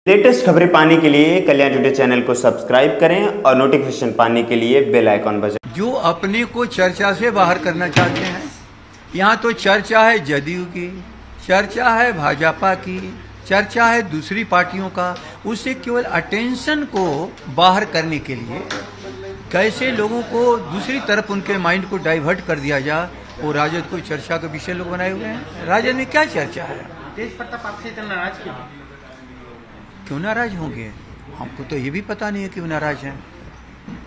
Latest खबरें पाने के लिए कल्याण टुडे चैनल को सब्सक्राइब करें और नोटिफिकेशन पाने के लिए बेल आइकॉन बजाएं। जो अपने को चर्चा से बाहर करना चाहते हैं, यहाँ तो चर्चा है जदयू की, चर्चा है भाजपा की, चर्चा है दूसरी पार्टियों का। उससे केवल अटेंशन को बाहर करने के लिए कैसे लोगों को दूसरी तरफ उनके माइंड को डाइवर्ट कर दिया जाए, वो राजद को चर्चा का विषय लोग बनाए हुए हैं। राजद में क्या चर्चा है? तेज प्रताप आपसे इतना नाराज क्यों नाराज होंगे? हमको तो ये भी पता नहीं है क्यों नाराज हैं।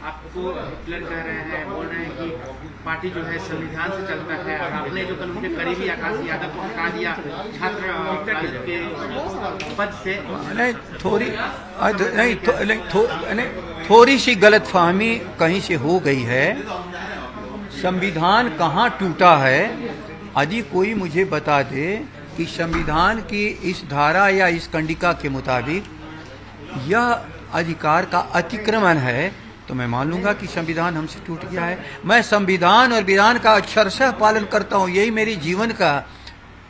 आपको हिटलर कह रहे हैं, बोल रहे हैं कि पार्टी जो है संविधान से चलता है, और आपने जो कल उनके करीबी आकाश यादव को हटा दिया छात्र के पद से। थोड़ी सी गलतफहमी कहीं से हो गई है। संविधान कहाँ टूटा है? यदि कोई मुझे बता दे कि संविधान की इस धारा या इस कंडिका के मुताबिक यह अधिकार का अतिक्रमण है, तो मैं मान लूंगा कि संविधान हमसे टूट गया है। मैं संविधान और विधान का अक्षरशः पालन करता हूँ। यही मेरे जीवन का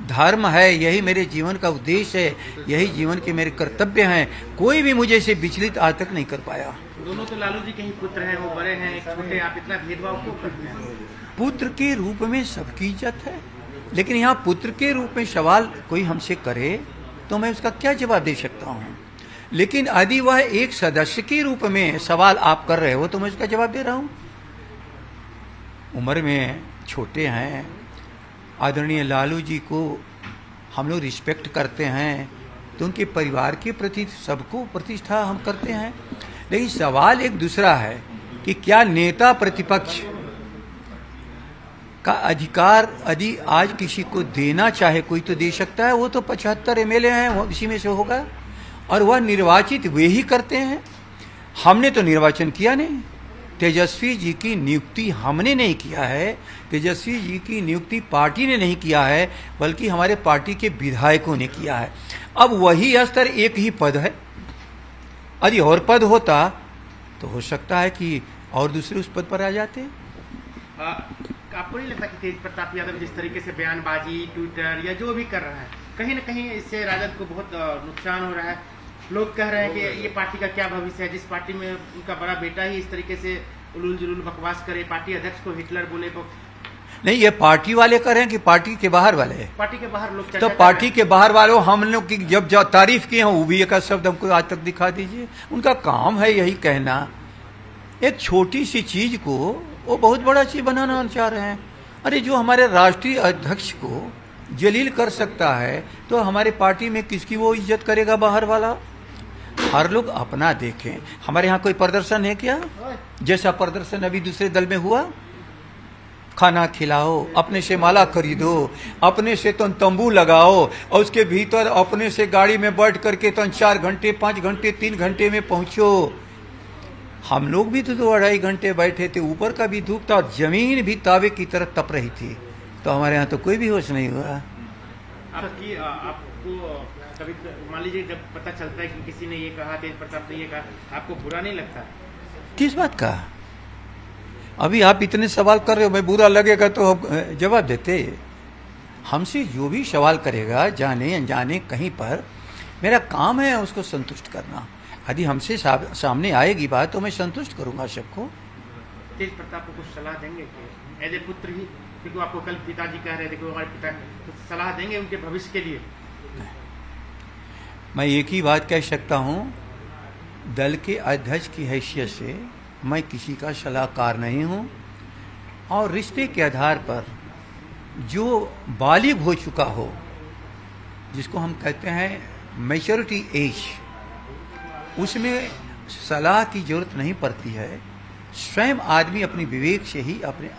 धर्म है, यही मेरे जीवन का उद्देश्य है, यही जीवन के मेरे कर्तव्य हैं। कोई भी मुझे से विचलित आज तक नहीं कर पाया। दोनों तो लालू जी के ही पुत्र हैं, वो बड़े हैं, छोटे, आप इतना भेदभाव क्यों करते हैं? पुत्र के रूप में सबकी इज्जत है, लेकिन यहाँ पुत्र के रूप में सवाल कोई हमसे करे तो मैं उसका क्या जवाब दे सकता हूँ। लेकिन यदि वह एक सदस्य के रूप में सवाल आप कर रहे हो तो मैं उसका जवाब दे रहा हूँ। उम्र में छोटे हैं, आदरणीय लालू जी को हम लोग रिस्पेक्ट करते हैं, तो उनके परिवार के प्रति सबको प्रतिष्ठा हम करते हैं। लेकिन सवाल एक दूसरा है कि क्या नेता प्रतिपक्ष का अधिकार यदि आज किसी को देना चाहे कोई तो दे सकता है। वो तो 75 एमएलए हैं, वो इसी में से होगा, और वह निर्वाचित वे ही करते हैं। हमने तो निर्वाचन किया नहीं। तेजस्वी जी की नियुक्ति हमने नहीं किया है, तेजस्वी जी की नियुक्ति पार्टी ने नहीं किया है, बल्कि हमारे पार्टी के विधायकों ने किया है। अब वही स्तर, एक ही पद है। यदि और पद होता तो हो सकता है कि और दूसरे उस पद पर आ जाते। आपको नहीं लगता कि तेज प्रताप यादव जिस तरीके से बयानबाजी, ट्विटर या जो भी कर रहा है, कहीं न कहीं इससे राजद को बहुत नुकसान हो रहा है? लोग कह रहे हैं कि ये पार्टी का क्या भविष्य है, जिस पार्टी में उनका बड़ा बेटा ही इस तरीके से उलूल जुलूल बकवास करे, पार्टी अध्यक्ष को हिटलर बोले। नहीं, ये पार्टी वाले कर रहे हैं कि पार्टी के बाहर वाले? पार्टी के बाहर लोग। तो पार्टी के बाहर वालों हम लोग की जब तारीफ किए हैं, वो भी एक शब्द हमको आज तक दिखा दीजिए। उनका काम है यही कहना। एक छोटी सी चीज को वो बहुत बड़ा चीज बनाना चाह रहे हैं। अरे जो हमारे राष्ट्रीय अध्यक्ष को जलील कर सकता है, तो हमारे पार्टी में किसकी वो इज्जत करेगा बाहर वाला? हर लोग अपना देखें। हमारे यहाँ कोई प्रदर्शन है क्या? जैसा प्रदर्शन अभी दूसरे दल में हुआ, खाना खिलाओ, अपने से माला खरीदो, अपने से तो तंबू लगाओ, और उसके भीतर अपने से गाड़ी में बैठ करके तो 4 घंटे 5 घंटे 3 घंटे में पहुंचो। हम लोग भी तो 2-2.5 घंटे बैठे थे, ऊपर का भी धूप था और जमीन भी तावे की तरह तप रही थी, तो हमारे यहाँ तो कोई भी होश नहीं हुआ। आपको कभी मान लीजिए जब पता चलता है कि किसी ने ये कहा, तेज प्रताप ने ये कहा, आपको बुरा नहीं लगता? किस बात का? अभी आप इतने सवाल कर रहे हो, मैं बुरा लगेगा तो जवाब देते। हमसे जो भी सवाल करेगा, जाने अनजाने कहीं पर, मेरा काम है उसको संतुष्ट करना। यदि हमसे सामने आएगी बात तो मैं संतुष्ट करूंगा सबको। तेज प्रताप को कुछ सलाह देंगे एज ए पुत्र ही? देखो आपको कल पिताजी कह रहे थे कि हमारे पिता कुछ सलाह देंगे उनके भविष्य के लिए? मैं एक ही बात कह सकता हूं, दल के अध्यक्ष की हैसियत से मैं किसी का सलाहकार नहीं हूं, और रिश्ते के आधार पर जो बालिग हो चुका हो, जिसको हम कहते हैं मैच्योरिटी एज, उसमें सलाह की जरूरत नहीं पड़ती है। स्वयं आदमी अपने विवेक से ही अपने